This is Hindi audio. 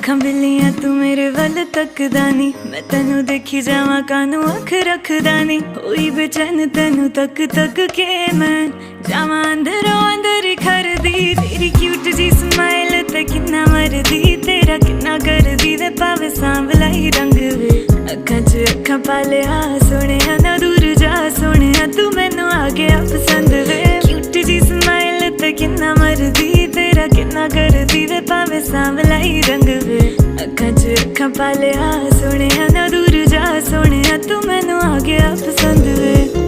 अखां बिल्लियां तू मेरे वल तकदा नी, मैं तेनू देखी जावां कानू अख रखदा नी। होई बेचैन तेनू तक तक के मैं जावां अंदरों अंदर खरदी। तेरी क्यूट जी स्माइल ते किन्ना मरदी, तेरा किन्ना करदी वे पावे सांवला ही रंग वे। अखां च अखां पालिया सोहणिया ना दूर जा सोहणिया, तू मैनू आ गया पसंद वे। क्यूट जी स्माइल ते किन्ना मरदी, तेरा किन्ना करदी वे पावे सांवला ही रंग वे। अखां च अखां पालिया सोहणिया ना दूर जा सोहणिया, तू मैनू आ गया पसंद वे।